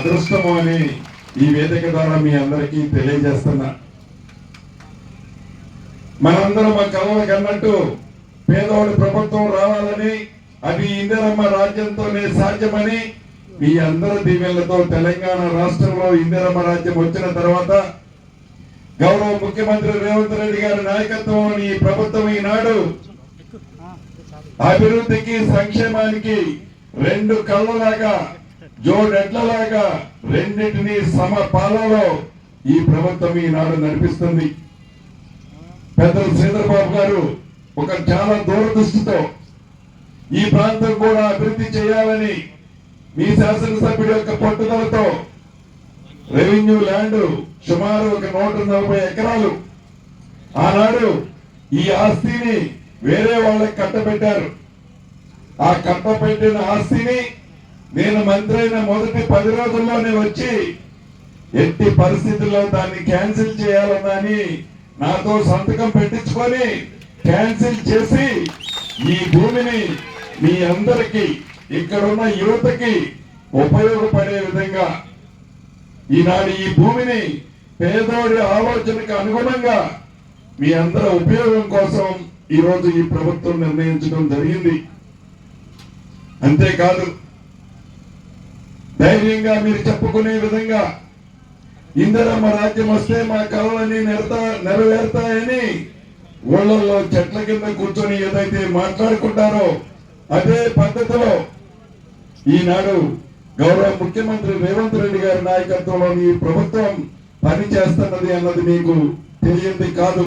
అదృష్టము అని ఈ వేదిక ద్వారా మీ అందరికీ తెలియజేస్తున్నా. మనందరం మా కలలకు అన్నట్టు పేదవాడి ప్రభుత్వం రావాలని, అది ఇందిరమ్మ రాజ్యంతోనే సాధ్యమని మీ అందరి దీవెనలతో తెలంగాణ రాష్ట్రంలో ఇందిరమ్మ రాజ్యం వచ్చిన తర్వాత గౌరవ ముఖ్యమంత్రి రేవంత్ రెడ్డి గారి నాయకత్వంలోని ఈ ప్రభుత్వం ఈనాడు అభివృద్ధికి సంక్షేమానికి రెండు కళ్ళలాగా జోడెడ్లలాగా రెండింటినీ సమపాలలో ఈ ప్రభుత్వం ఈనాడు నడిపిస్తుంది. పెద్దలు శ్రీధర్బాబు గారు ఒక చాలా దూరదృష్టితో ఈ ప్రాంతం కూడా అభివృద్ధి చేయాలని మీ శాసనసభ్యుడి యొక్క పట్టుదలతో రెవెన్యూ ల్యాండ్ సుమారు ఒక 140 ఎకరాలు ఆనాడు ఈ ఆస్తిని వేరే వాళ్ళకి కట్టబెట్టారు. ఆ కట్టబెట్టిన ఆస్తిని నేను మంత్రి అయిన మొదటి 10 రోజుల్లోనే వచ్చి ఎట్టి పరిస్థితుల్లో దాన్ని క్యాన్సిల్ చేయాలని నాతో సంతకం పెట్టించుకొని క్యాన్సిల్ చేసి ఈ భూమిని మీ అందరికీ ఇక్కడున్న యువతకి ఉపయోగపడే విధంగా ఈనాడు ఈ భూమిని పేదోడి ఆలోచనకు అనుగుణంగా మీ అందరి ఉపయోగం కోసం ఈరోజు ఈ ప్రభుత్వం నిర్ణయించడం జరిగింది. అంతేకాదు ధైర్యంగా మీరు చెప్పుకునే విధంగా ఇందిరమ్మ రాజ్యం వస్తే మా కళలన్నీ నెరవేరుతాయని ఊళ్ళల్లో చెట్ల కింద కూర్చొని ఏదైతే మాట్లాడుకుంటారో అదే పద్ధతిలో ఈనాడు గౌరవ ముఖ్యమంత్రి రేవంత్ రెడ్డి గారి నాయకత్వంలోని ఈ ప్రభుత్వం పనిచేస్తున్నది అన్నది మీకు తెలియంది కాదు.